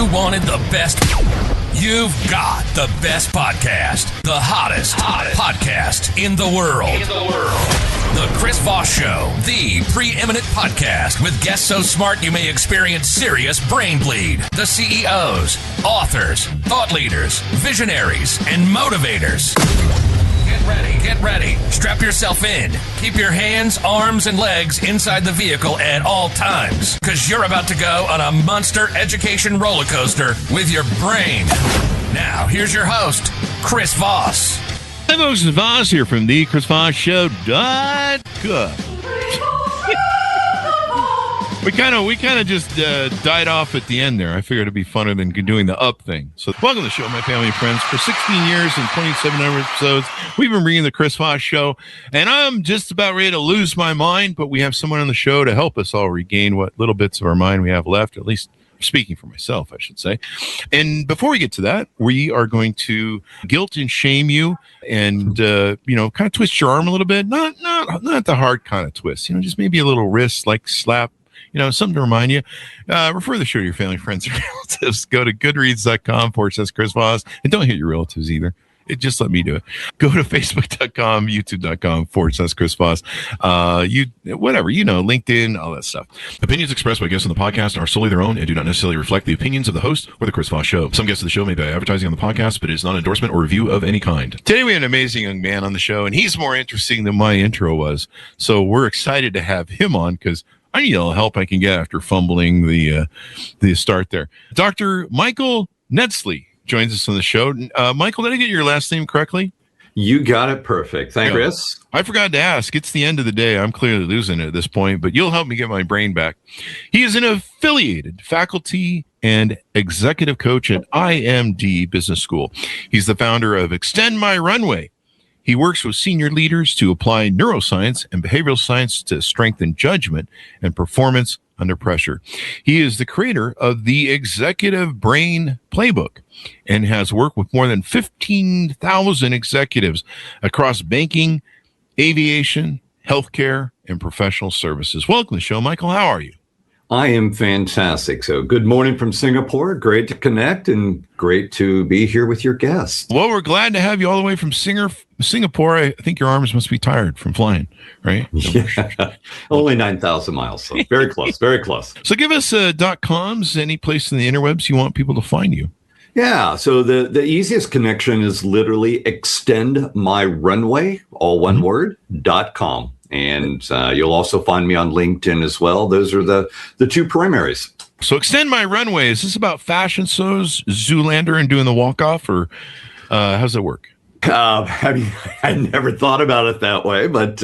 you wanted the best, you've got the best podcast. The hottest podcast in the world. The Chris Voss Show, the preeminent podcast with guests so smart you may experience serious brain bleed. The CEOs, authors, thought leaders, visionaries, and motivators. Get ready. Strap yourself in. Keep your hands, arms, and legs inside the vehicle at all times, because you're about to go on a monster education roller coaster with your brain. Now, here's your host, Chris Voss. Hey folks, it's Voss here from the ChrisVossShow.com. We kind of just died off at the end there. I figured it'd be funner than doing the up thing. So welcome to the show, my family and friends. For 16 years and 2,700 episodes, we've been bringing the Chris Voss Show, and I'm just about ready to lose my mind, but we have someone on the show to help us all regain what little bits of our mind we have left, at least speaking for myself, I should say. And before we get to that, we are going to guilt and shame you and, kind of twist your arm a little bit. Not the hard kind of twist, just maybe a little wrist, like slap, something to remind you. Refer the show to your family, friends, and relatives. Go to goodreads.com/Chris Voss. And don't hit your relatives either. Just let me do it. Go to facebook.com, youtube.com/Chris Voss. LinkedIn, all that stuff. Opinions expressed by guests on the podcast are solely their own and do not necessarily reflect the opinions of the host or the Chris Voss Show. Some guests of the show may be advertising on the podcast, but it is not an endorsement or review of any kind. Today we have an amazing young man on the show, and he's more interesting than my intro was. So we're excited to have him on because I need all the help I can get after fumbling the start there. Dr. Michael Netzley joins us on the show. Michael, did I get your last name correctly? You got it perfect. Thank you, Chris. I forgot to ask. It's the end of the day. I'm clearly losing it at this point, but you'll help me get my brain back. He is an affiliated faculty and executive coach at IMD Business School. He's the founder of Extend My Runway. He works with senior leaders to apply neuroscience and behavioral science to strengthen judgment and performance under pressure. He is the creator of the Executive Brain Playbook and has worked with more than 15,000 executives across banking, aviation, healthcare, and professional services. Welcome to the show, Michael. How are you? I am fantastic. So good morning from Singapore. Great to connect and great to be here with your guests. Well, we're glad to have you all the way from Singapore. I think your arms must be tired from flying, right? Yeah. Only 9,000 miles. So very close, very close. So give us .coms, any place in the interwebs you want people to find you. Yeah. So the easiest connection is literally extend my runway, all one word, .com. And you'll also find me on LinkedIn as well. Those are the two primaries. So Extend My Runway. Is this about fashion shows, Zoolander, and doing the walk-off, or how's that work? I never thought about it that way, but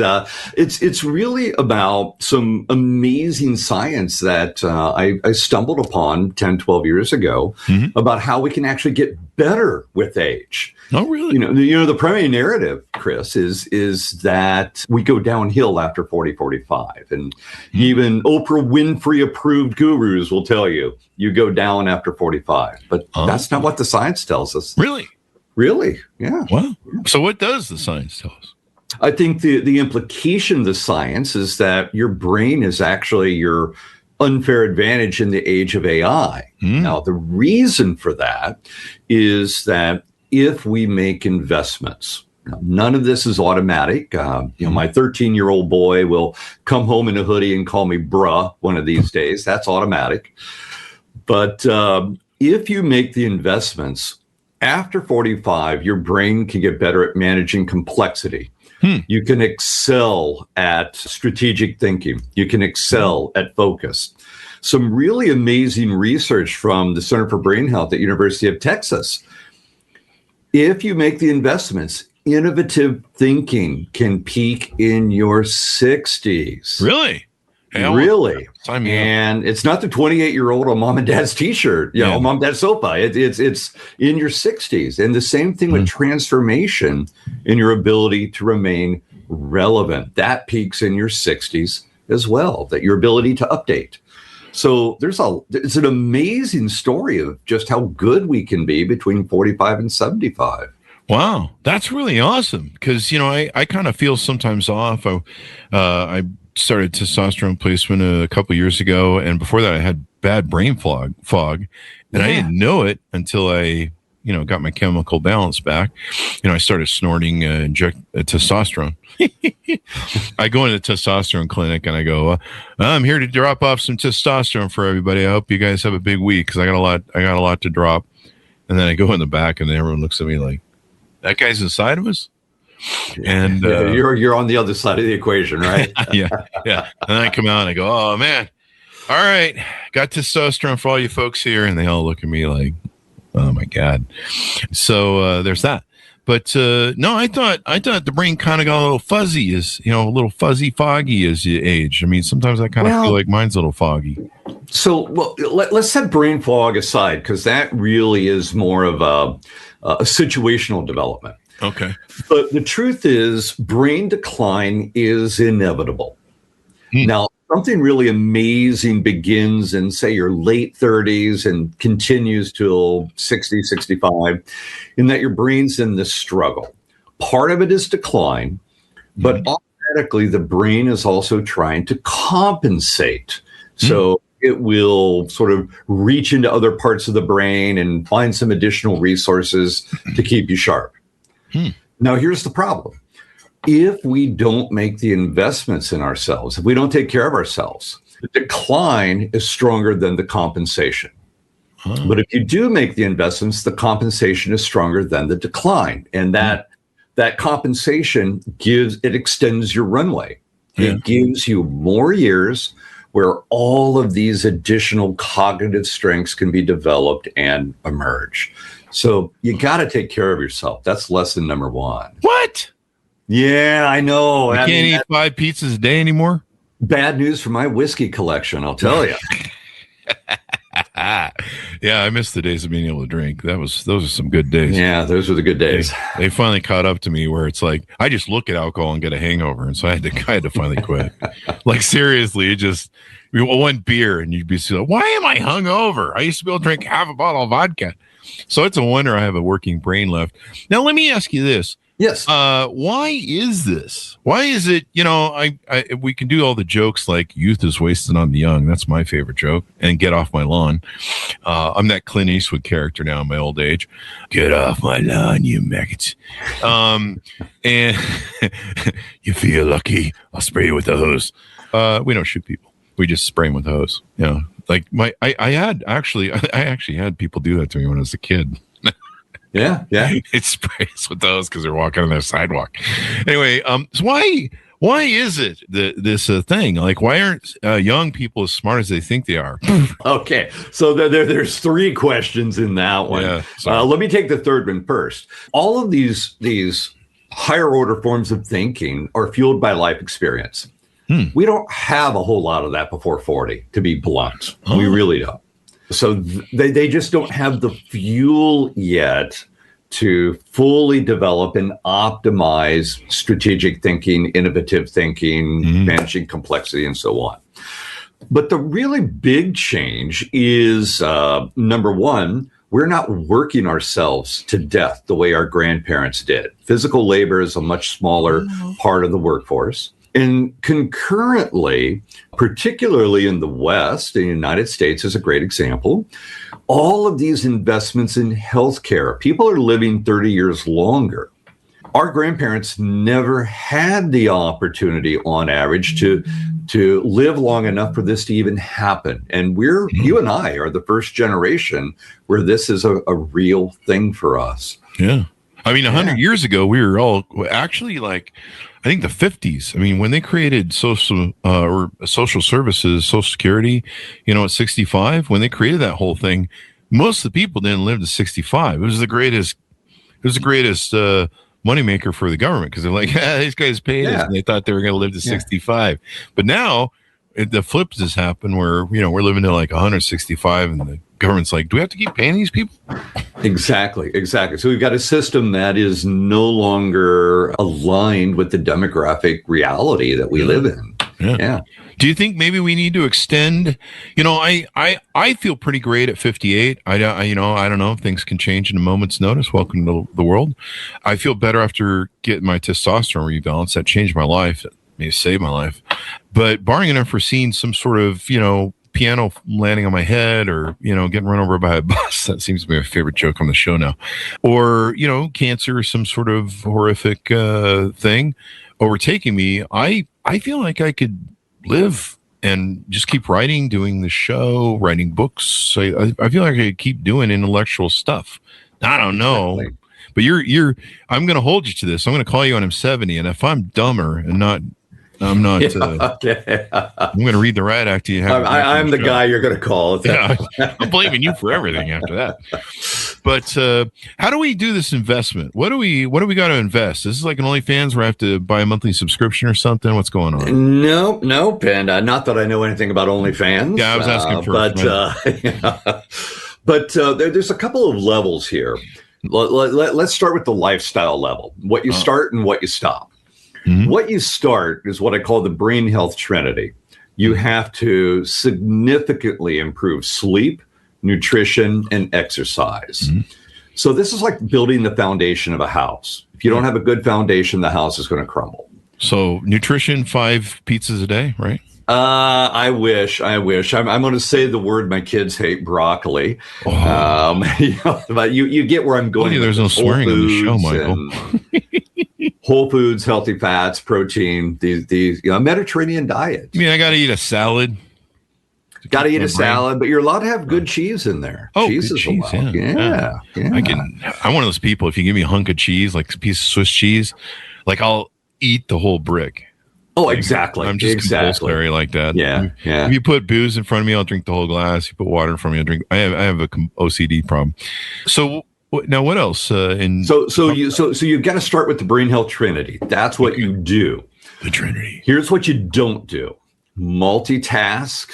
it's really about some amazing science that I stumbled upon 10, 12 years ago about how we can actually get better with age. Oh, really? The primary narrative, Chris, is that we go downhill after 40, 45. And even Oprah Winfrey approved gurus will tell you go down after 45. But that's not what the science tells us. Really? Really? Yeah. Wow. So what does the science tell us? I think the implication of the science is that your brain is actually your unfair advantage in the age of AI. Now, the reason for that is that if we make investments, none of this is automatic. My 13-year-old boy will come home in a hoodie and call me bruh one of these days. That's automatic. But if you make the investments, after 45, your brain can get better at managing complexity. You can excel at strategic thinking. You can excel at focus. Some really amazing research from the Center for Brain Health at University of Texas. If you make the investments, innovative thinking can peak in your 60s. Really? Really? And it's not the 28-year-old on mom and dad's t-shirt, mom and dad's sofa. It's in your 60s. And the same thing with transformation in your ability to remain relevant. That peaks in your 60s as well, that your ability to update. So it's an amazing story of just how good we can be between 45 and 75. Wow, that's really awesome. Because, I kind of feel sometimes off. I started testosterone placement a couple years ago. And before that, I had bad brain fog. And I didn't know it until I, got my chemical balance back. I started snorting testosterone. I go into the testosterone clinic and I go, I'm here to drop off some testosterone for everybody. I hope you guys have a big week because I got a lot to drop. And then I go in the back and everyone looks at me like, that guy's inside of us. And you're on the other side of the equation, right? yeah. And then I come out and I go, oh man, all right, got testosterone for all you folks here. And they all look at me like, oh my God. So there's that. But no, I thought the brain kind of got a little fuzzy, a little fuzzy, foggy as you age. I mean, sometimes I kind of feel like mine's a little foggy. So let's set brain fog aside because that really is more of a situational development. Okay. But the truth is, brain decline is inevitable. Now, something really amazing begins in, say, your late 30s and continues till 60, 65, in that your brain's in this struggle. Part of it is decline, but automatically the brain is also trying to compensate. So it will sort of reach into other parts of the brain and find some additional resources to keep you sharp. Now, here's the problem. If we don't make the investments in ourselves, if we don't take care of ourselves, the decline is stronger than the compensation. But if you do make the investments, the compensation is stronger than the decline. And that compensation extends your runway. It gives you more years where all of these additional cognitive strengths can be developed and emerge. So you got to take care of yourself. That's lesson number one. What? Yeah, I know. I can't eat 5 pizzas a day anymore. Bad news for my whiskey collection, I'll tell you. Yeah, I miss the days of being able to drink. Those are some good days. Yeah, those were the good days. They finally caught up to me where it's like I just look at alcohol and get a hangover, and so I had to finally quit. Like seriously, one beer and you'd be like, why am I hungover? I used to be able to drink half a bottle of vodka. So it's a wonder I have a working brain left. Now let me ask you this. Yes. Why is this? Why is it, we can do all the jokes like youth is wasted on the young. That's my favorite joke. And get off my lawn. I'm that Clint Eastwood character now in my old age. Get off my lawn, you maggots. And you feel lucky. I'll spray you with the hose. We don't shoot people. We just spray them with the hose. Like I actually had people do that to me when I was a kid. Yeah. It sprays with those because they're walking on their sidewalk. Anyway, so why is it this thing? Like, why aren't young people as smart as they think they are? Okay, so there's 3 questions in that one. Yeah, let me take the third one first. All of these higher order forms of thinking are fueled by life experience. We don't have a whole lot of that before 40, to be blunt. We really don't. So they just don't have the fuel yet to fully develop and optimize strategic thinking, innovative thinking, managing complexity, and so on. But the really big change is, number one, we're not working ourselves to death the way our grandparents did. Physical labor is a much smaller part of the workforce. And concurrently, particularly in the West, the United States is a great example, all of these investments in healthcare, people are living 30 years longer. Our grandparents never had the opportunity on average to live long enough for this to even happen. And you and I are the first generation where this is a real thing for us. Yeah. I mean, 100 years ago, we were all actually like, I think the 50s. I mean, when they created social services, Social Security, at 65, when they created that whole thing, most of the people didn't live to 65. It was the greatest moneymaker for the government because they're like, these guys paid us, and they thought they were going to live to 65. But now the flip has happened where, we're living to like 165 and the government's like, do we have to keep paying these people? Exactly. So we've got a system that is no longer aligned with the demographic reality that we live in. Yeah. Do you think maybe we need to extend? I feel pretty great at 58. I don't know if things can change in a moment's notice. Welcome to the world. I feel better after getting my testosterone rebalanced. That changed my life. It may have saved my life. But barring an unforeseen some sort of, piano landing on my head, or, getting run over by a bus. That seems to be my favorite joke on the show now. Or, cancer or some sort of horrific thing overtaking me. I feel like I could live and just keep writing, doing the show, writing books. I feel like I could keep doing intellectual stuff. I don't know. Exactly. But I'm going to hold you to this. I'm going to call you when I'm 70. And if I'm dumber and I'm not. I'm going to read the riot act to you. I'm the guy you're going to call. I'm blaming you for everything after that. But how do we do this investment? What do we got to invest? This is like an OnlyFans where I have to buy a monthly subscription or something. What's going on? Nope. And not that I know anything about OnlyFans. Yeah, I was asking but there's a couple of levels here. Let's start with the lifestyle level. What you start and what you stop. Mm-hmm. What you start is what I call the brain health trinity. You have to significantly improve sleep, nutrition, and exercise. Mm-hmm. So this is like building the foundation of a house. If you don't have a good foundation, the house is going to crumble. So nutrition, 5 pizzas a day, right? I wish. I'm going to say the word my kids hate, broccoli. Oh. But you get where I'm going. There's no swearing on the show, Michael. Whole foods, healthy fats, protein, these Mediterranean diet. I got to eat a salad. Got to eat a salad, but you're allowed to have good cheese in there. Oh, cheese is allowed. Yeah. I'm one of those people. If you give me a hunk of cheese, like a piece of Swiss cheese, like I'll eat the whole brick. Oh, exactly. I'm just compulsory like that. Yeah. If you put booze in front of me, I'll drink the whole glass. You put water in front of me, I'll drink. I have a OCD problem. So now, what else? So you've got to start with the brain health trinity. That's what you do. The trinity. Here's what you don't do: multitask,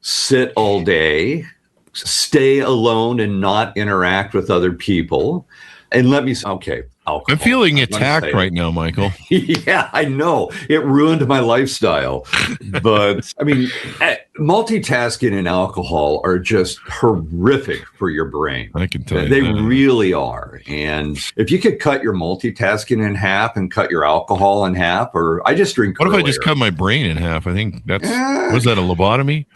sit all day, stay alone, and not interact with other people. And alcohol. I'm feeling attacked right now, Michael. Yeah, I know. It ruined my lifestyle. But multitasking and alcohol are just horrific for your brain. I can tell you they really are. And if you could cut your multitasking in half and cut your alcohol in half, or I just drink. What if I just cut my brain in half? I think was that a lobotomy?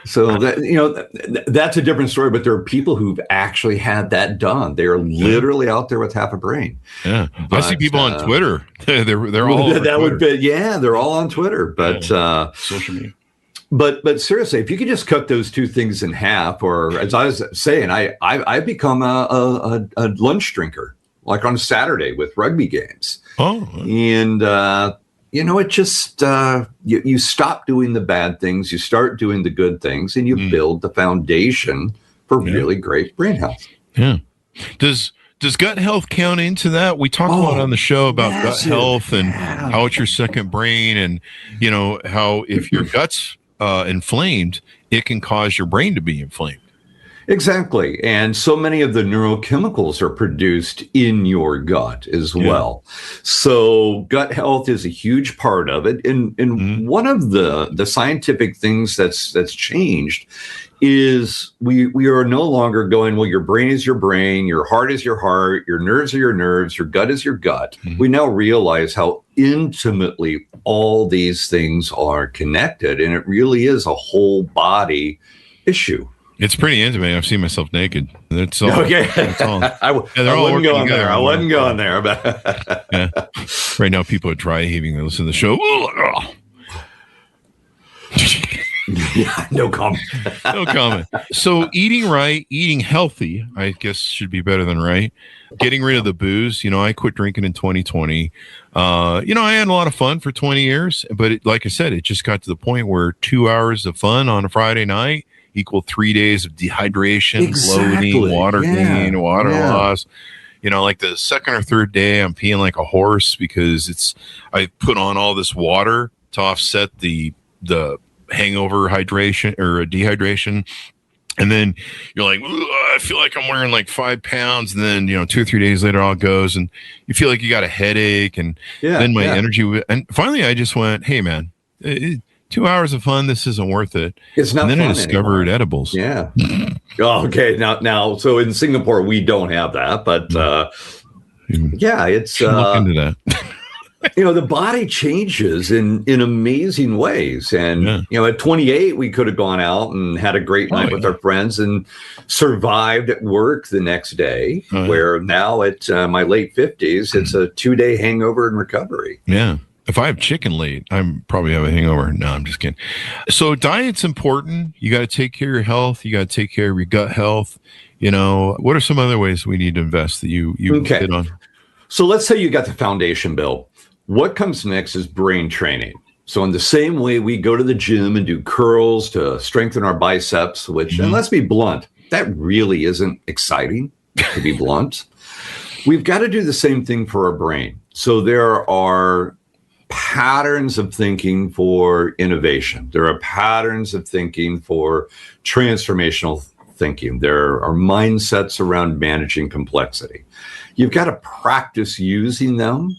So that's a different story, but there are people who've actually had that done. They are literally out there with half a brain. Yeah, but, I see people on Twitter. they're all that would be they're all on Twitter. But social media. But seriously, if you could just cut those two things in half, or as I was saying, I've become a lunch drinker, like on Saturday with rugby games. Oh, and. It just, you stop doing the bad things, you start doing the good things, and you build the foundation for really great brain health. Yeah. Does gut health count into that? We talk a lot on the show about gut health and how it's your second brain, and, how if your gut's inflamed, it can cause your brain to be inflamed. Exactly. And so many of the neurochemicals are produced in your gut as well. So gut health is a huge part of it. And one of the scientific things that's changed is we are no longer going, well, your brain is your brain, your heart is your heart, your nerves are your nerves, your gut is your gut. Mm-hmm. We now realize how intimately all these things are connected. And it really is a whole body issue. It's pretty intimate. I've seen myself naked. That's all. Okay. That's all. I wasn't going there. I wasn't going there. But yeah. Right now, people are dry heaving. They listen to the show. Yeah, no comment. No comment. So eating right, eating healthy, I guess should be better than right. Getting rid of the booze. I quit drinking in 2020. I had a lot of fun for 20 years, but like I said, it just got to the point where 2 hours of fun on a Friday night equal 3 days of dehydration, bloating, water gain, water loss. Like the second or third day, I'm peeing like a horse because I put on all this water to offset the hangover hydration or dehydration. And then you're like, I feel like I'm wearing like 5 pounds. And then, 2 or 3 days later, all goes and you feel like you got a headache. And then my energy. And finally, I just went, hey, man, 2 hours of fun. This isn't worth it. It's not. And then fun I discovered anymore. Edibles. Yeah. Okay. Now, so in Singapore we don't have that, but it's look into that. The body changes in amazing ways. And, at 28, we could have gone out and had a great night with our friends and survived at work the next day, where now at my late 50s, it's a 2-day hangover and recovery. Yeah. If I have chicken late, I probably have a hangover. No, I'm just kidding. So diet's important. You got to take care of your health. You got to take care of your gut health. What are some other ways we need to invest that you hit on? So let's say you got the foundation built. What comes next is brain training. So in the same way we go to the gym and do curls to strengthen our biceps, which, and let's be blunt, that really isn't exciting, to be blunt. We've got to do the same thing for our brain. So there are patterns of thinking for innovation. There are patterns of thinking for transformational thinking. There are mindsets around managing complexity. You've got to practice using them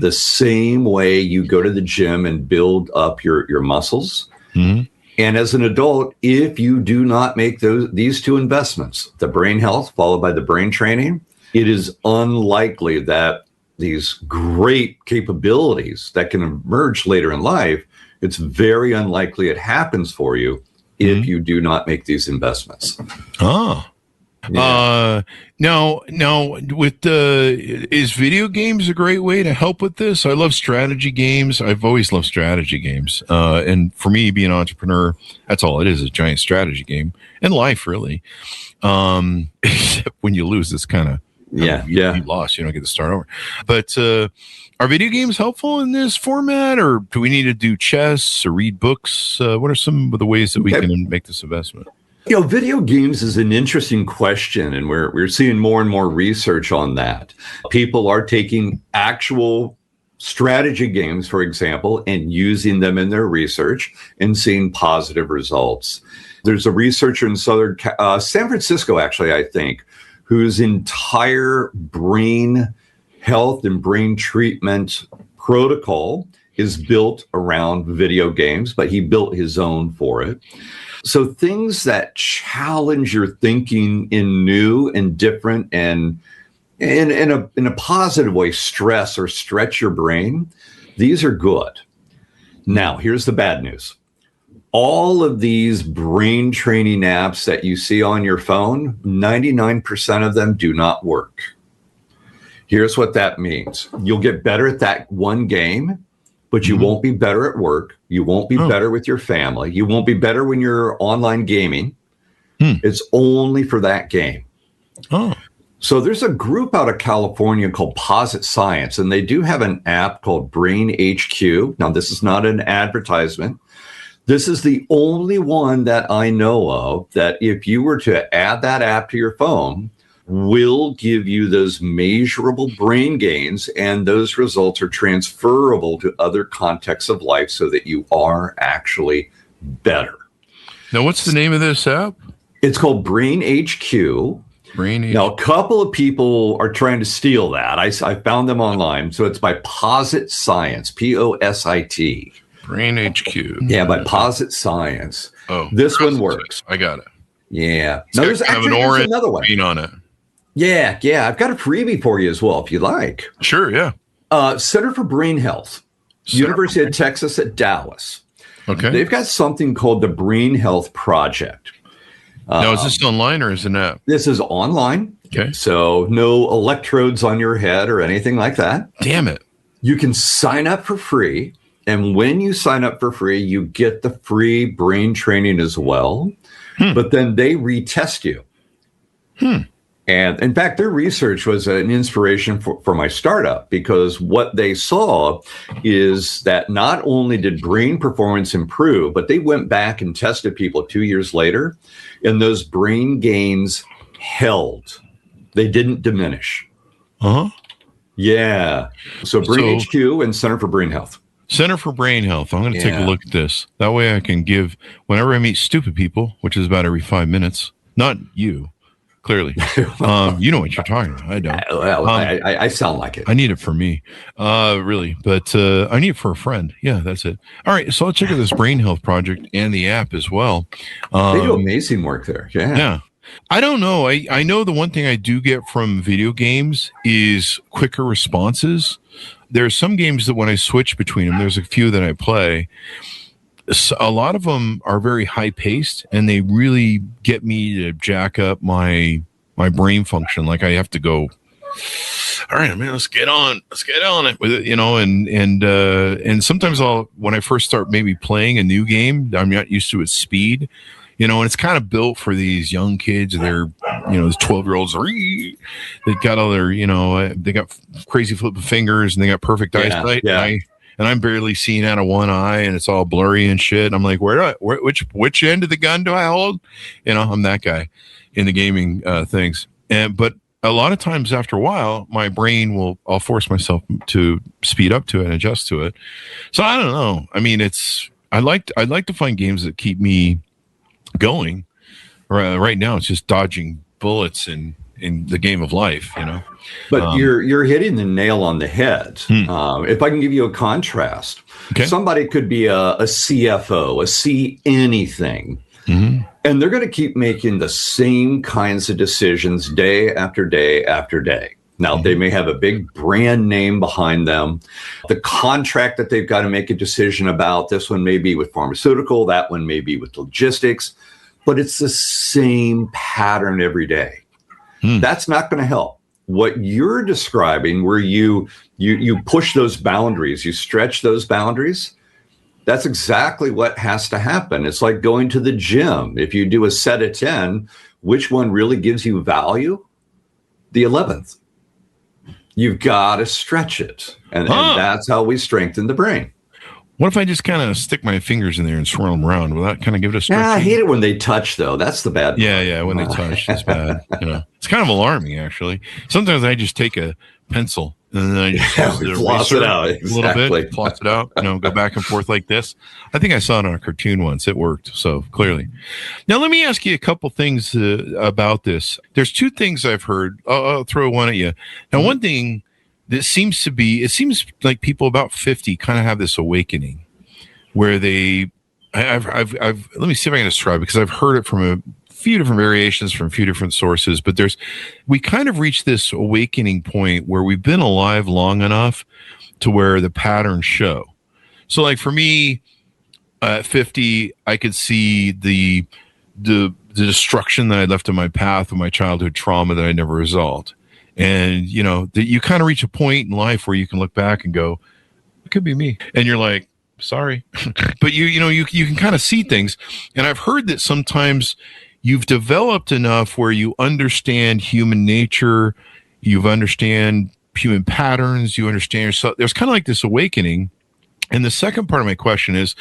the same way you go to the gym and build up your muscles. And as an adult, if you do not make these two investments, the brain health followed by the brain training, it is unlikely that these great capabilities that can emerge later in life, it's very unlikely it happens for you if you do not make these investments. Now with is video games a great way to help with this? I love strategy games. I've always loved strategy games. And for me, being an entrepreneur, that's all it is, a giant strategy game. And life, really. Except when you lose, it's kind of, you lost, you don't get to start over. But are video games helpful in this format, or do we need to do chess or read books? What are some of the ways that we can make this investment? Video games is an interesting question, and we're seeing more and more research on that. People are taking actual strategy games, for example, and using them in their research and seeing positive results. There's a researcher in San Francisco, actually, I think, whose entire brain health and brain treatment protocol is built around video games, but he built his own for it. So things that challenge your thinking in new and different and in a positive way, stress or stretch your brain, these are good. Now, here's the bad news. All of these brain training apps that you see on your phone, 99% of them do not work. Here's what that means. You'll get better at that one game, but you won't be better at work. You won't be better with your family. You won't be better when you're online gaming. It's only for that game. So there's a group out of California called Posit Science, and they do have an app called Brain HQ. Now, this is not an advertisement. This is the only one that I know of that if you were to add that app to your phone, will give you those measurable brain gains, and those results are transferable to other contexts of life so that you are actually better. Now, what's the name of this app? It's called Brain HQ. Now, a couple of people are trying to steal that. I found them online. So it's by Posit Science, Posit. Brain HQ. Yeah, by Posit Science. This one works. I got it. Yeah. Now, there's actually there's another one. On it. Yeah. I've got a freebie for you as well, if you like. Sure, yeah. Center for Brain Health, University of Texas at Dallas. Okay. They've got something called the Brain Health Project. Now, is this online or is it an app? This is online. Okay. So no electrodes on your head or anything like that. Damn it. You can sign up for free. And when you sign up for free, you get the free brain training as well. But then they retest you. And in fact, their research was an inspiration for my startup, because what they saw is that not only did brain performance improve, but they went back and tested people 2 years later, and those brain gains held. They didn't diminish. Yeah. So Brain HQ and Center for Brain Health. Center for Brain Health. I'm going to take a look at this. That way I can give, whenever I meet stupid people, which is about every 5 minutes, not you. Clearly, you know what you're talking about. I don't. Well, I sound like it. I need it for me, really, but I need it for a friend. Yeah, that's it. All right, so I'll check out this Brain Health Project and the app as well. They do amazing work there. Yeah. I don't know. I know the one thing I do get from video games is quicker responses. there's some games that when I switch between them, there's a few that I play. A lot of them are very high paced, and they really get me to jack up my brain function. Like I have to go, all right, man, let's get on it with it, and sometimes when I first start maybe playing a new game, I'm not used to its speed, and it's kind of built for these young kids. They're, these 12-year-olds, they got all their, they got crazy flipping fingers and they got perfect eyesight. Yeah. And I'm barely seeing out of one eye, and it's all blurry and shit. I'm like, which end of the gun do I hold? I'm that guy in the gaming things. But a lot of times after a while, my brain I'll force myself to speed up to it and adjust to it. So I don't know. I mean, I'd like to find games that keep me going. Right now, it's just dodging bullets in the game of life, But you're hitting the nail on the head. If I can give you a contrast, somebody could be a CFO, a C anything, and they're going to keep making the same kinds of decisions day after day after day. Now, they may have a big brand name behind them. The contract that they've got to make a decision about, this one may be with pharmaceutical, that one may be with logistics, but it's the same pattern every day. That's not going to help. What you're describing, where you push those boundaries, you stretch those boundaries, that's exactly what has to happen. It's like going to the gym. If you do a set of 10, which one really gives you value? The 11th. You've got to stretch it. And that's how we strengthen the brain. What if I just kind of stick my fingers in there and swirl them around? Will that kind of give it a stretch? Yeah, I hate it when they touch, though. That's the bad part. Yeah, when they touch, it's bad. It's kind of alarming, actually. Sometimes I just take a pencil and then I just floss it out a little bit, floss it out, go back and forth like this. I think I saw it on a cartoon once. It worked, so clearly. Now, let me ask you a couple things about this. There's two things I've heard. I'll throw one at you. Now, one thing that seems like people about 50 kind of have this awakening where I've let me see if I can describe it, because I've heard it from a few different variations from a few different sources, but we kind of reached this awakening point where we've been alive long enough to where the patterns show. So like for me at 50, I could see the destruction that I left in my path with my childhood trauma that I never resolved. And, that you kind of reach a point in life where you can look back and go, it could be me. And you're like, sorry. But you can kind of see things. And I've heard that sometimes you've developed enough where you understand human nature, you understand human patterns, you understand yourself. There's kind of like this awakening. And the second part of my question is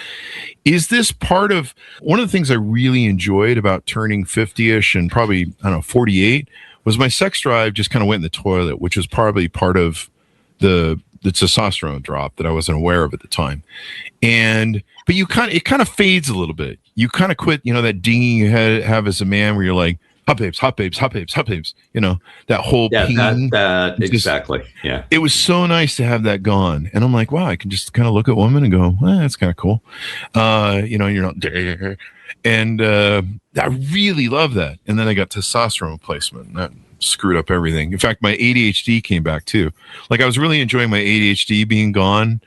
this part of one of the things I really enjoyed about turning 50-ish and probably, 48 was my sex drive just kind of went in the toilet, which was probably part of the testosterone drop that I wasn't aware of at the time. But it kind of fades a little bit. You kind of quit, that dinging you have as a man where you're like, hot babes, hot babes, hot babes, hot babes, that whole ping. Exactly. Yeah. It was so nice to have that gone. And I'm like, wow, I can just kind of look at women and go, well, that's kind of cool. You're not there. And I really love that. And then I got testosterone replacement, and that screwed up everything. In fact, my ADHD came back too. Like I was really enjoying my ADHD being gone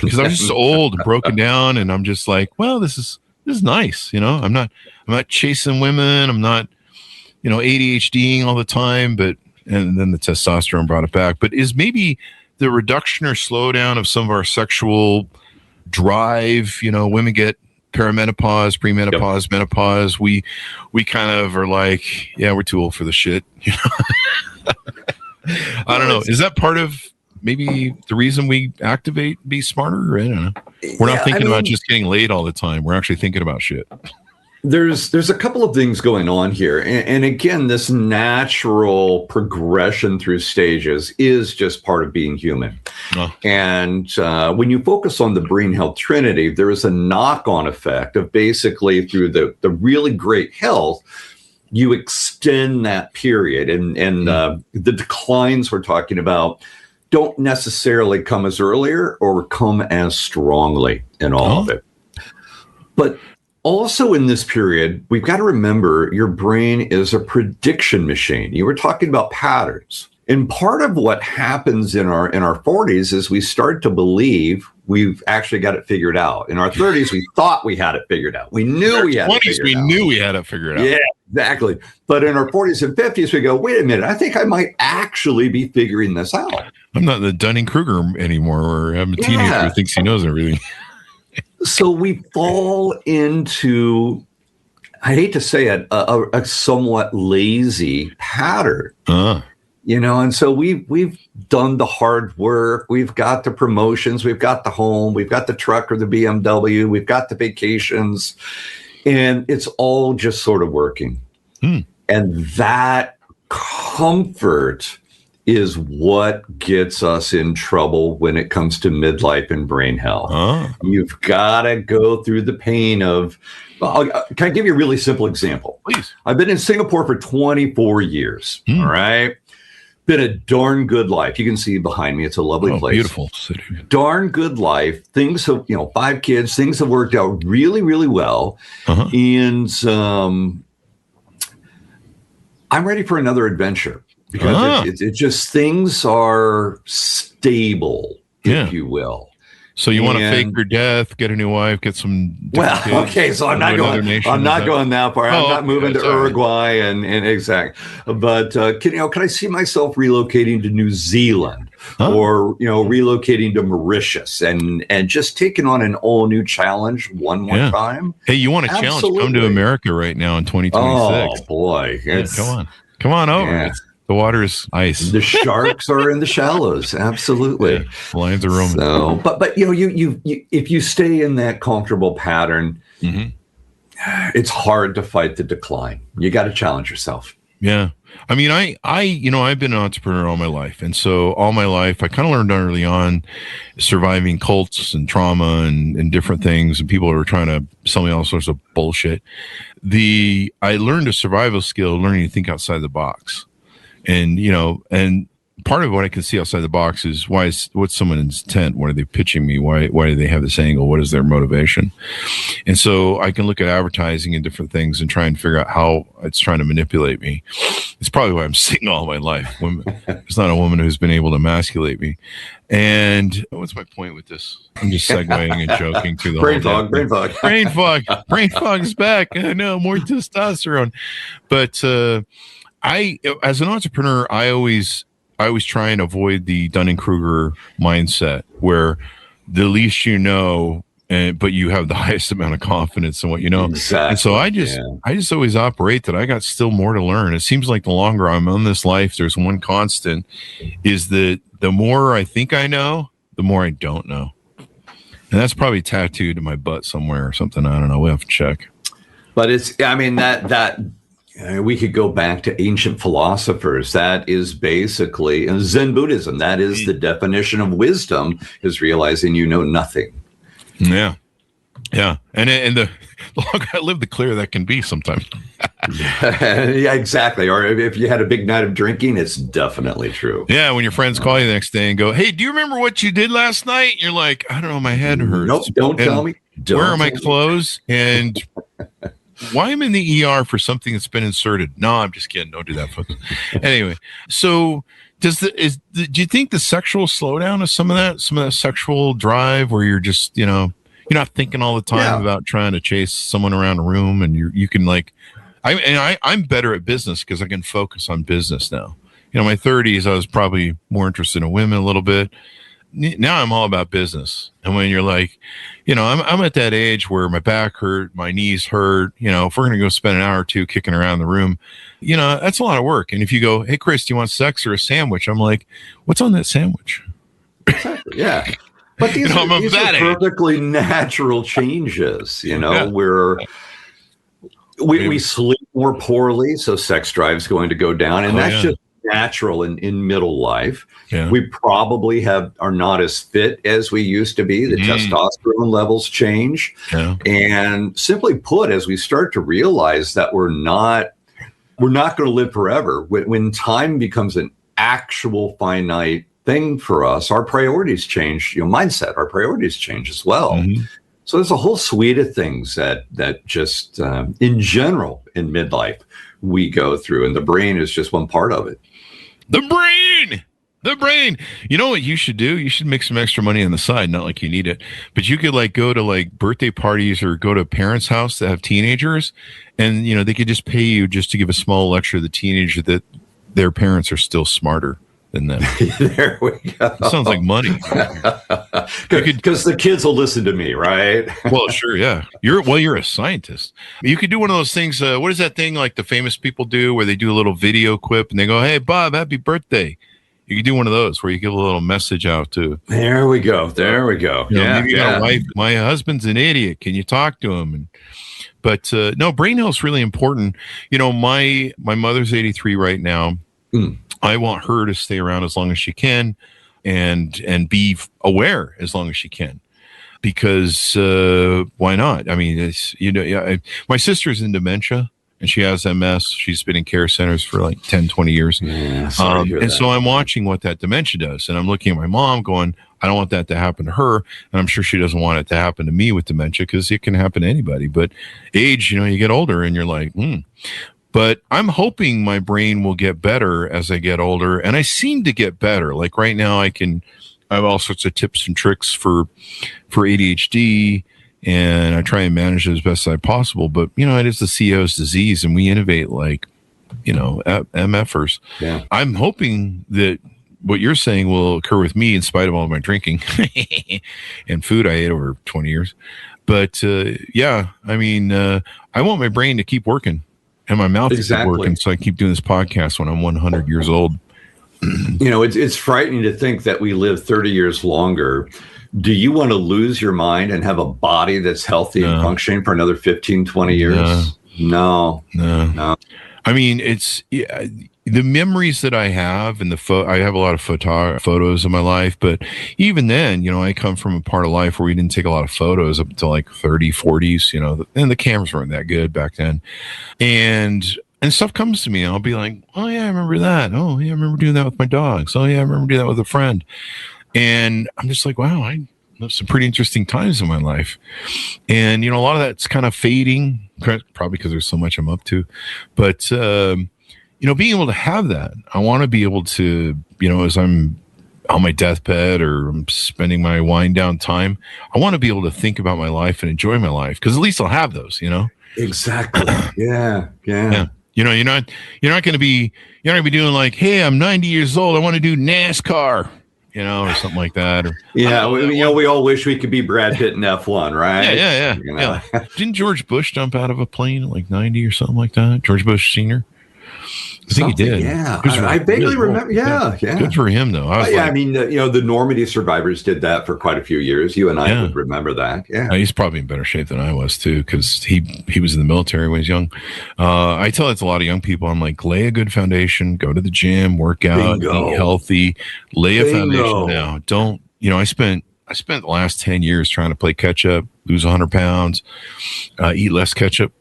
because I was just old and broken down, and I'm just like, well, this is nice. I'm not chasing women. I'm not, ADHDing all the time, and then the testosterone brought it back. But is maybe the reduction or slowdown of some of our sexual drive, women get perimenopause, premenopause, menopause. We kind of are like, yeah, we're too old for the shit. I don't know. Is that part of maybe the reason we activate Be Smarter? I don't know. We're not thinking about just getting laid all the time. We're actually thinking about shit. There's a couple of things going on here. And again, this natural progression through stages is just part of being human. Oh. And when you focus on the brain health trinity, there is a knock-on effect of basically through the really great health, you extend that period. And the declines we're talking about don't necessarily come as earlier or come as strongly in all of it. But also in this period, we've got to remember your brain is a prediction machine. You were talking about patterns. And part of what happens in our 40s is we start to believe we've actually got it figured out. In our 30s, we thought we had it figured out. We knew we had it figured out. We knew we had it figured out. Yeah, exactly. But in our 40s and 50s, we go, wait a minute, I think I might actually be figuring this out. I'm not the Dunning-Kruger anymore, where I'm a teenager who thinks he knows everything. So we fall into, I hate to say it, a somewhat lazy pattern. And so we've done the hard work. We've got the promotions. We've got the home. We've got the truck or the BMW. We've got the vacations. And it's all just sort of working. And that comfort is what gets us in trouble when it comes to midlife and brain health. You've got to go through the pain of, can I give you a really simple example? Please. I've been in Singapore for 24 years. All right. Been a darn good life. You can see behind me. It's a lovely place. Beautiful city. Darn good life. Things have, 5 kids. Things have worked out really, really well. And I'm ready for another adventure because it's just things are stable, if you will. So you want to fake your death, get a new wife, get some. Well, okay, so I'm not going that far. I'm not moving to Uruguay and exact. But can I see myself relocating to New Zealand or relocating to Mauritius and just taking on an all new challenge one more time? Hey, you want a challenge? Come to America right now in 2026. Oh boy, come on over. Yeah. The water is ice. The sharks are in the shallows. Absolutely. Lions are roaming. So, but you if you stay in that comfortable pattern, it's hard to fight the decline. You got to challenge yourself. Yeah. I mean, I've been an entrepreneur all my life. And so all my life, I kind of learned early on surviving cults and trauma and different things. And people were trying to sell me all sorts of bullshit. I learned a survival skill, learning to think outside the box. And, and part of what I can see outside the box is what's someone's intent? What are they pitching me? Why do they have this angle? What is their motivation? And so I can look at advertising and different things and try and figure out how it's trying to manipulate me. It's probably why I'm single all my life. There's not a woman who's been able to emasculate me. And what's my point with this? I'm just segueing and joking through the brain fog. Brain fog is back. I know, more testosterone. But, as an entrepreneur, I always try and avoid the Dunning-Kruger mindset where the least but you have the highest amount of confidence in what you know. Exactly. And so I just always operate that I got still more to learn. It seems like the longer I'm on this life, there's one constant is that the more I think I know, the more I don't know. And that's probably tattooed in my butt somewhere or something. I don't know. We'll have to check. But we could go back to ancient philosophers. That is basically in Zen Buddhism. That is the definition of wisdom: is realizing you know nothing. Yeah, and the longer I live, the clearer that can be sometimes. Yeah, exactly. Or if you had a big night of drinking, it's definitely true. Yeah, when your friends call you the next day and go, "Hey, do you remember what you did last night?" And you're like, "I don't know, my head hurts." Nope, don't tell me. Where are my clothes? And why am I in the ER for something that's been inserted? No, I'm just kidding. Don't do that, folks. Anyway, so do you think the sexual slowdown is some of that sexual drive where you're just, you're not thinking all the time about trying to chase someone around a room, and you can I'm better at business because I can focus on business now. In my 30s, I was probably more interested in women a little bit. Now I'm all about business. And when you're like, I'm at that age where my back hurt, my knees hurt, if we're going to go spend an hour or two kicking around the room, that's a lot of work. And if you go, "Hey, Chris, do you want sex or a sandwich?" I'm like, "What's on that sandwich?" Exactly. Yeah. But these are perfectly natural changes, where we sleep more poorly. So sex drive is going to go down. And that's just natural in middle life. Yeah. We probably are not as fit as we used to be. The testosterone levels change. Yeah. And simply put, as we start to realize that we're not going to live forever, when time becomes an actual finite thing for us, our priorities change, mindset, our priorities change as well. Mm-hmm. So there's a whole suite of things that just in general in midlife we go through, and the brain is just one part of it. The brain. The brain. You know what you should do? You should make some extra money on the side, not like you need it, but you could like go to like birthday parties or go to a parent's house that have teenagers, and you know they could just pay you just to give a small lecture to the teenager that their parents are still smarter than them. There we go. That sounds like money. Because the kids will listen to me, right? Well, sure, yeah. You're a scientist. You could do one of those things. What is that thing like the famous people do, where they do a little video quip and they go, "Hey, Bob, happy birthday." You could do one of those where you give a little message out to. There we go. There we go. You know, maybe you got a wife. My husband's an idiot. Can you talk to him? But no, brain health is really important. You know, my mother's 83 right now. I want her to stay around as long as she can, and be aware as long as she can, because why not? I mean, it's, you know, my sister's in dementia and she has MS. She's been in care centers for like 10, 20 years. Yeah, so I'm watching what that dementia does, and I'm looking at my mom going, I don't want that to happen to her, and I'm sure she doesn't want it to happen to me with dementia, because it can happen to anybody. But age, you know, you get older and you're like, But I'm hoping my brain will get better as I get older, and I seem to get better. Like right now, I have all sorts of tips and tricks for ADHD, and I try and manage it as best as possible. But you know, it is the CEO's disease, and we innovate like, you know, MFers. Yeah. I'm hoping that what you're saying will occur with me in spite of all of my drinking and food I ate over 20 years. But yeah, I mean, I want my brain to keep working. And my mouth is working, so I keep doing this podcast when I'm 100 years old. You know, it's frightening to think that we live 30 years longer. Do you want to lose your mind and have a body that's healthy and functioning for another 15, 20 years? No. I mean, it's the memories that I have, and I have a lot of photos of my life, but even then, you know, I come from a part of life where we didn't take a lot of photos up until like 30, 40s, you know, and the cameras weren't that good back then. And stuff comes to me, and I'll be like, oh yeah, I remember that. Oh yeah, I remember doing that with my dogs. Oh yeah, I remember doing that with a friend. And I'm just like, wow, I have some pretty interesting times in my life. And, you know, a lot of that's kind of fading, probably because there's so much I'm up to. But, you know, being able to have that, I want to be able to, you know, as I'm on my deathbed or I'm spending my wind down time, I want to be able to think about my life and enjoy my life, because at least I'll have those, you know? Exactly. Yeah. You know, you're not going to be doing like, hey, I'm 90 years old, I want to do NASCAR, you know, or something like that. Or, yeah, we all wish we could be Brad Pitt in F1, right? Yeah. You know? Yeah. Didn't George Bush jump out of a plane at like 90 or something like that? George Bush Sr.? I think he did. Yeah, I vaguely remember. Yeah. Good for him, though. I mean, you know, the Normandy survivors did that for quite a few years. You and I would remember that. Yeah, he's probably in better shape than I was too, because he was in the military when he was young. I tell it to a lot of young people. I'm like, lay a good foundation, go to the gym, work out, eat healthy, lay a foundation now. Don't, you know, I spent the last 10 years trying to play catch up, lose 100 pounds, eat less ketchup.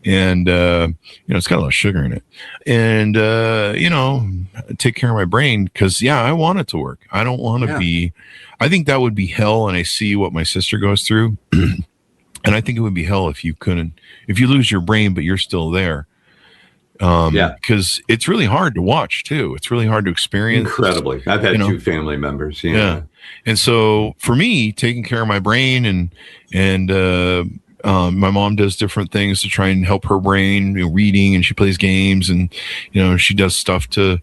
And, you know, it's got a lot of sugar in it. And, you know, take care of my brain, because, yeah, I want it to work. I don't want to be, I think that would be hell. And I see what my sister goes through. And I think it would be hell if you lose your brain, but you're still there. Because it's really hard to watch too. It's really hard to experience. Incredibly. I've had two family members. Yeah. And so for me, taking care of my brain and my mom does different things to try and help her brain, you know, reading, and she plays games, and, you know, she does stuff to,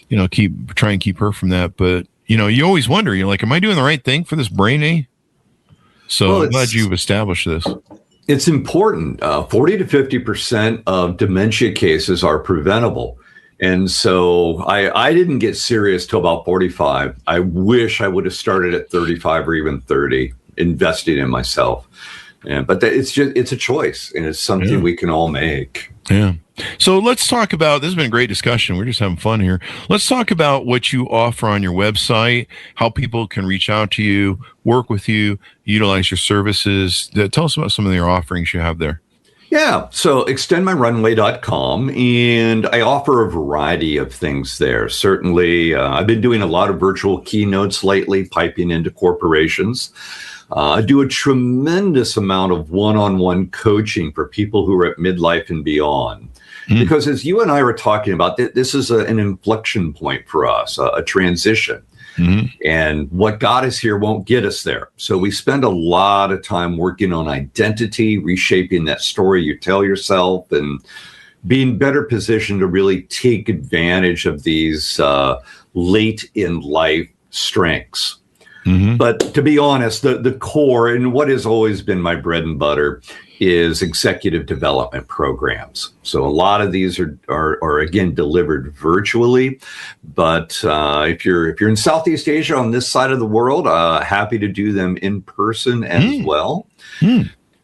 you know, try and keep her from that. But, you know, you always wonder, you're like, am I doing the right thing for this brain, eh? So I'm glad you've established this. It's important. 40 to 50% of dementia cases are preventable. And so I didn't get serious till about 45. I wish I would have started at 35 or even 30, investing in myself. But it's a choice, and it's something we can all make. Yeah. So let's talk about, this has been a great discussion. We're just having fun here. Let's talk about what you offer on your website, how people can reach out to you, work with you, utilize your services. Tell us about some of your offerings you have there. Yeah. So extendmyrunway.com, and I offer a variety of things there. Certainly, I've been doing a lot of virtual keynotes lately, piping into corporations. I do a tremendous amount of one-on-one coaching for people who are at midlife and beyond. Because as you and I were talking about, this is an inflection point for us, a transition. And what got us here won't get us there. So we spend a lot of time working on identity, reshaping that story you tell yourself, and being better positioned to really take advantage of these late in life strengths. But to be honest, the core, and what has always been my bread and butter, is executive development programs. So a lot of these are again delivered virtually, but if you're in Southeast Asia on this side of the world, happy to do them in person as well.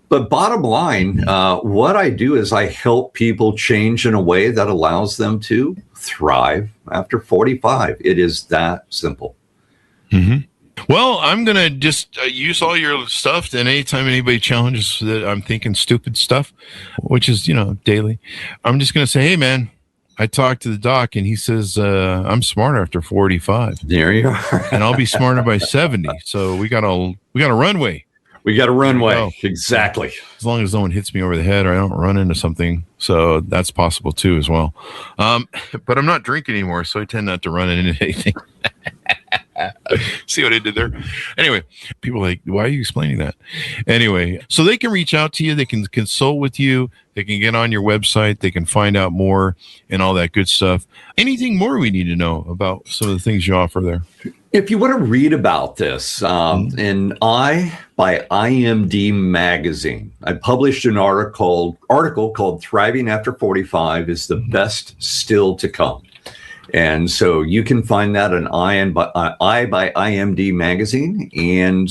But bottom line, what I do is I help people change in a way that allows them to thrive after 45. It is that simple. Well, I'm going to just use all your stuff. And anytime anybody challenges that I'm thinking stupid stuff, which is, daily, I'm just going to say, hey, man, I talked to the doc and he says, I'm smarter after 45. There you are. And I'll be smarter by 70. So we got a runway. We got a runway. Exactly. As long as no one hits me over the head or I don't run into something. So that's possible too as well. But I'm not drinking anymore, so I tend not to run into anything. See what I did there? Anyway, people are like, why are you explaining that? Anyway, so they can reach out to you. They can consult with you. They can get on your website. They can find out more and all that good stuff. Anything more we need to know about some of the things you offer there? If you want to read about this, in by IMD Magazine, I published an article called Thriving After 45 is the Best Still to Come. And so you can find that on I by IMD Magazine, and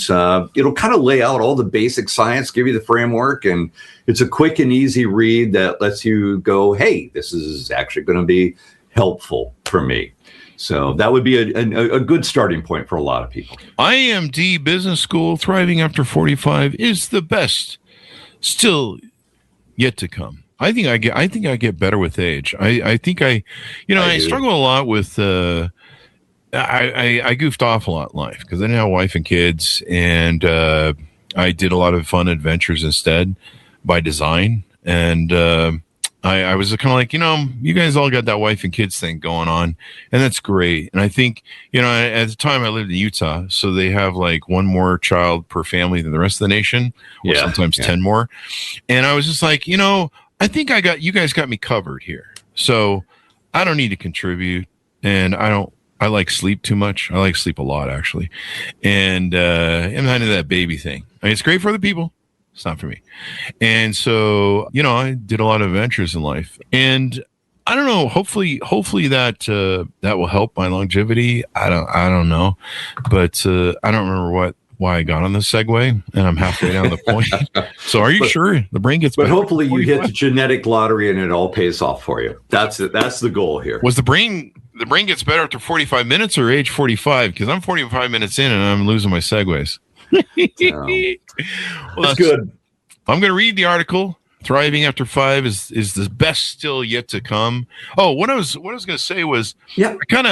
it'll kind of lay out all the basic science, give you the framework, and it's a quick and easy read that lets you go, hey, this is actually going to be helpful for me. So that would be a good starting point for a lot of people. IMD Business School, Thriving After 45 is the best still yet to come. I think I get better with age. I think I struggle a lot with, I goofed off a lot in life because I didn't have a wife and kids, and I did a lot of fun adventures instead by design. And I was kind of like, you guys all got that wife and kids thing going on, and that's great. And I think, at the time I lived in Utah, so they have like one more child per family than the rest of the nation, or sometimes 10 more. And I was just like, I think you guys got me covered here. So I don't need to contribute, and I like sleep too much. I like sleep a lot, actually. And I'm not into that baby thing. I mean, it's great for other people. It's not for me. And so, I did a lot of adventures in life, and I don't know, hopefully that will help my longevity. I don't know, but I don't remember why I got on the segue, and I'm halfway down the point. So are you sure the brain gets better? But hopefully you hit the genetic lottery and it all pays off for you. That's the goal here. Was the brain gets better after 45 minutes or age 45? Because I'm 45 minutes in and I'm losing my segues. Well, that's good. I'm going to read the article. Thriving After 5 is the best still yet to come. Oh, what I was going to say was, I kind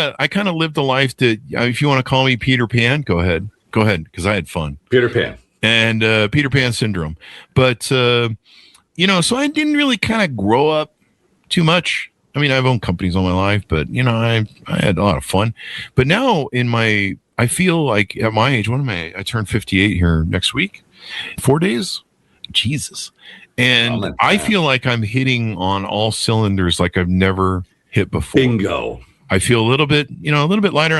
of lived a life that, if you want to call me Peter Pan, go ahead, because I had fun. Peter Pan. And Peter Pan syndrome. But, so I didn't really kind of grow up too much. I mean, I've owned companies all my life, but, I had a lot of fun. But now I feel like at my age, I turned 58 here next week. 4 days? Jesus. And I feel like I'm hitting on all cylinders like I've never hit before. Bingo. I feel a little bit lighter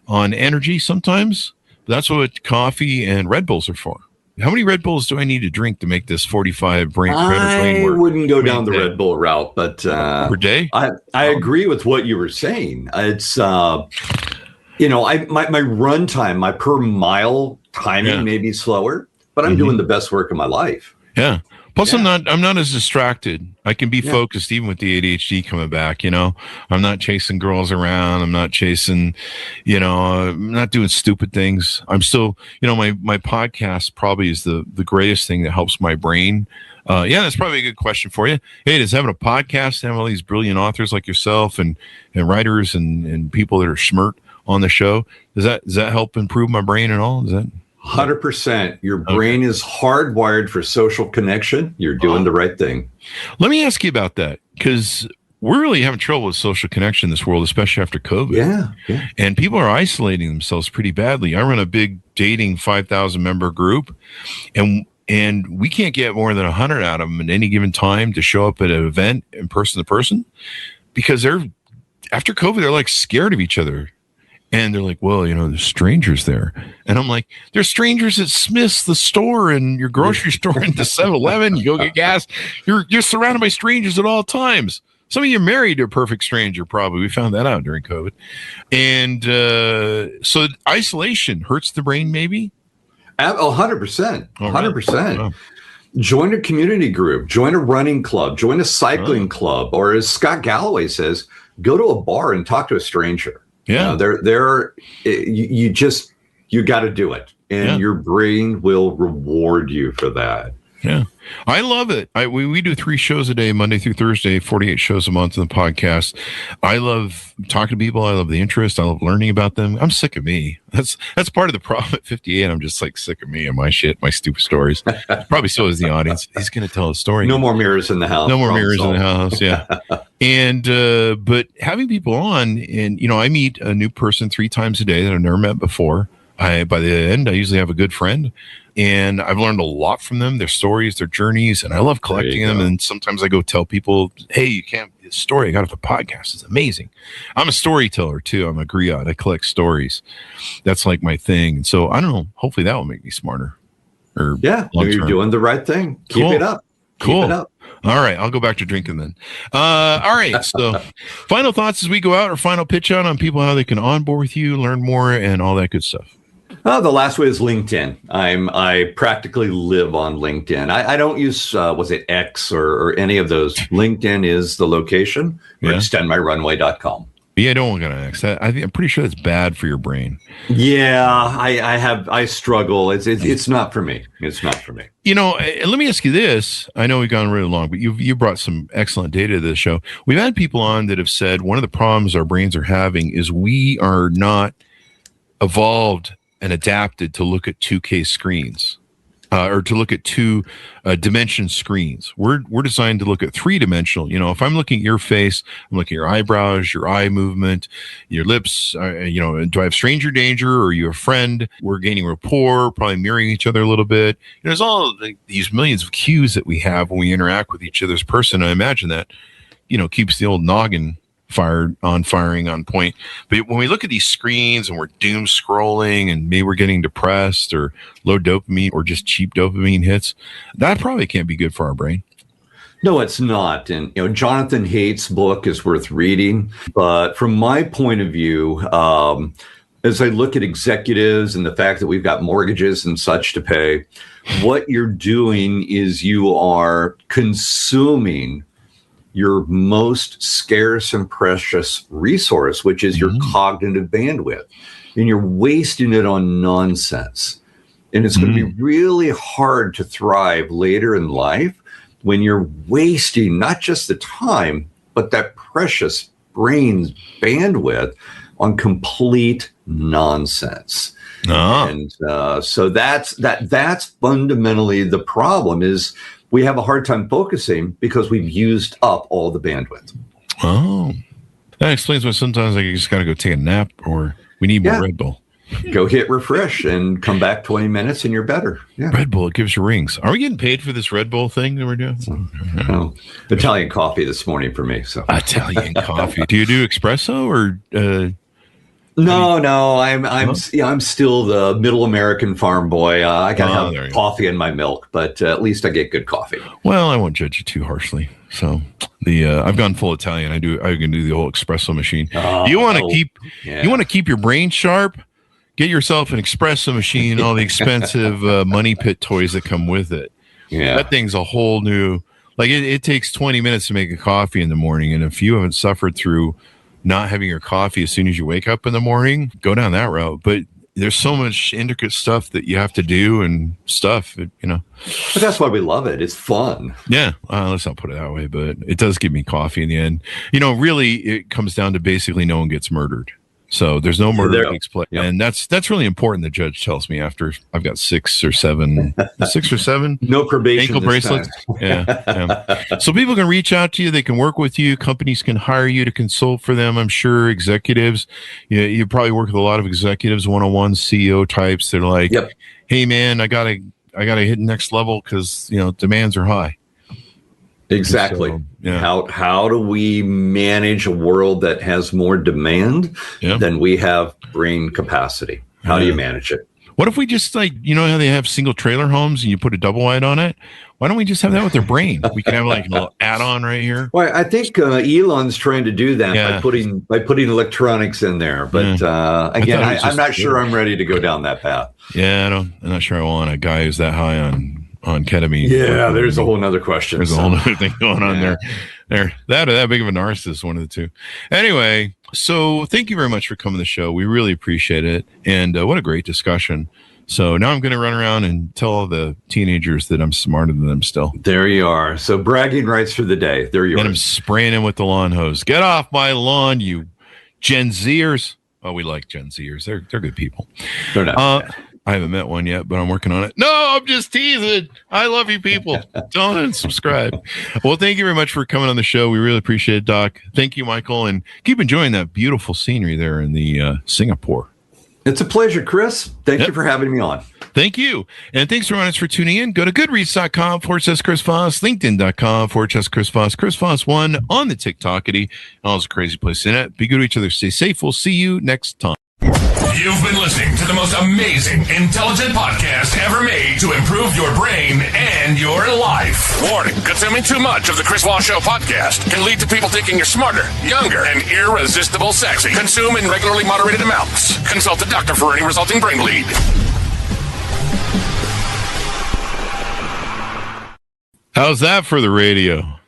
on energy sometimes. That's what coffee and Red Bulls are for. How many Red Bulls do I need to drink to make this 45 brain work? I wouldn't go down the Red Bull route, but per day. I agree with what you were saying. It's my run time, my per mile timing may be slower, but I'm doing the best work of my life. Yeah. Plus, I'm not as distracted. I can be focused even with the ADHD coming back. I'm not chasing girls around. I'm not chasing, I'm not doing stupid things. I'm still, my podcast probably is the greatest thing that helps my brain. That's probably a good question for you. Hey, does having a podcast, have all these brilliant authors like yourself and writers and people that are smart on the show, does that help improve my brain at all? Is that 100%. Your brain is hardwired for social connection. You're doing the right thing. Let me ask you about that, because we're really having trouble with social connection in this world, especially after COVID. Yeah. And people are isolating themselves pretty badly. I run a big dating 5,000 member group, and we can't get more than 100 out of them at any given time to show up at an event in person to person, because after COVID, they're like scared of each other. And they're like, well, there's strangers there. And I'm like, there's strangers at Smith's, the store, and your grocery store, and the 7-Eleven. You go get gas. You're surrounded by strangers at all times. Some of you are married to a perfect stranger, probably. We found that out during COVID. And so isolation hurts the brain, maybe? 100%. 100%. Wow. Join a community group. Join a running club. Join a cycling club. Or as Scott Galloway says, go to a bar and talk to a stranger. Yeah. You got to do it. And your brain will reward you for that. Yeah. I love it. We do 3 shows a day, Monday through Thursday, 48 shows a month in the podcast. I love talking to people. I love the interest. I love learning about them. I'm sick of me. That's part of the problem at 58. I'm just like sick of me and my shit, my stupid stories. Probably so is the audience. He's going to tell a story. No more mirrors in the house. No more mirrors in the house. Yeah. And, but having people on, and, I meet a new person 3 times a day that I've never met before. By the end, I usually have a good friend, and I've learned a lot from them, their stories, their journeys, and I love collecting them. And sometimes I go tell people, hey, you can't, this story I got off the podcast is amazing. I'm a storyteller too. I'm a griot. I collect stories. That's like my thing. And so I don't know, hopefully that will make me smarter. You're doing the right thing. Keep it up. Cool. Keep it up. All right, I'll go back to drinking then. All right, so final thoughts as we go out, or final pitch out on people, how they can onboard with you, learn more, and all that good stuff. The last way is LinkedIn. I practically live on LinkedIn. I don't use was it X or any of those. LinkedIn is the location. Or extendmyrunway.com. Yeah, I don't want to go to X. I'm pretty sure that's bad for your brain. Yeah, I struggle. It's not for me. It's not for me. Let me ask you this. I know we've gone really long, but you brought some excellent data to this show. We've had people on that have said one of the problems our brains are having is we are not evolved and adapted to look at 2K screens, or to look at 2-dimension screens. We're designed to look at 3-dimensional. If I'm looking at your face, I'm looking at your eyebrows, your eye movement, your lips. Do I have stranger danger, or are you a friend? We're gaining rapport, probably mirroring each other a little bit. There's all these millions of cues that we have when we interact with each other's person. I imagine that, keeps the old noggin firing on point. But when we look at these screens and we're doom scrolling and maybe we're getting depressed or low dopamine or just cheap dopamine hits, that probably can't be good for our brain. No, it's not. And Jonathan Haidt's book is worth reading. But from my point of view, as I look at executives and the fact that we've got mortgages and such to pay, what you're doing is you are consuming your most scarce and precious resource, which is your cognitive bandwidth. And you're wasting it on nonsense. And it's going to be really hard to thrive later in life when you're wasting not just the time, but that precious brain's bandwidth on complete nonsense. And so that's fundamentally the problem is we have a hard time focusing because we've used up all the bandwidth. Oh, that explains why sometimes I just got to go take a nap, or we need more Red Bull. Go hit refresh and come back 20 minutes and you're better. Yeah. Red Bull, it gives you rings. Are we getting paid for this Red Bull thing that we're doing? No. Italian coffee this morning for me. So Italian coffee. Do you do espresso or? No. I'm still the middle American farm boy. I gotta have coffee in my milk, but at least I get good coffee. Well, I won't judge you too harshly. So I've gone full Italian. I can do the whole espresso machine. You want to keep your brain sharp? Get yourself an espresso machine and all the expensive money pit toys that come with it. Yeah, that thing's a whole new. Like it takes 20 minutes to make a coffee in the morning, and if you haven't suffered through not having your coffee as soon as you wake up in the morning, go down that route. But there's so much intricate stuff that you have to do and stuff, But that's why we love it. It's fun. Yeah. Let's not put it that way, but it does give me coffee in the end. Really, it comes down to basically no one gets murdered. So there's no murder takes place. Yep. And that's really important, the judge tells me, after I've got 6 or 7 No probation. ankle bracelets. Yeah. So people can reach out to you. They can work with you. Companies can hire you to consult for them. I'm sure executives, you probably work with a lot of executives, one-on-one CEO types. They're like, Yep. hey man, I gotta hit next level because, demands are high. Exactly. So, yeah. How do we manage a world that has more demand than we have brain capacity? How do you manage it? What if we just how they have single trailer homes and you put a double wide on it? Why don't we just have that with their brain? We can have like a little add-on right here. Well, I think Elon's trying to do that by putting electronics in there. But again, I'm not sure I'm ready to go down that path. Yeah, I'm not sure I want a guy who's that high on ketamine. Yeah, there's a whole nother question. There's a whole other thing going on there. That or that big of a narcissist, one of the two. Anyway, so thank you very much for coming to the show. We really appreciate it. And what a great discussion. So now I'm going to run around and tell all the teenagers that I'm smarter than them still. There you are. So bragging rights for the day. There you are. And I'm spraying him with the lawn hose. Get off my lawn, you Gen Zers. Oh, we like Gen Zers. They're good people. They're not. I haven't met one yet, but I'm working on it. No, I'm just teasing. I love you people. Don't unsubscribe. Well, thank you very much for coming on the show. We really appreciate it, Doc. Thank you, Michael. And keep enjoying that beautiful scenery there in the Singapore. It's a pleasure, Chris. Thank you for having me on. Thank you. And thanks everyone for tuning in. Go to goodreads.com/Chris Voss, LinkedIn.com/Chris Voss, Chris Voss1 on the TikTokity. All those crazy places in it. Be good to each other. Stay safe. We'll see you next time. You've been listening to the most amazing, intelligent podcast ever made to improve your brain and your life. Warning, consuming too much of the Chris Voss Show podcast can lead to people thinking you're smarter, younger, and irresistible sexy. Consume in regularly moderated amounts. Consult a doctor for any resulting brain bleed. How's that for the radio?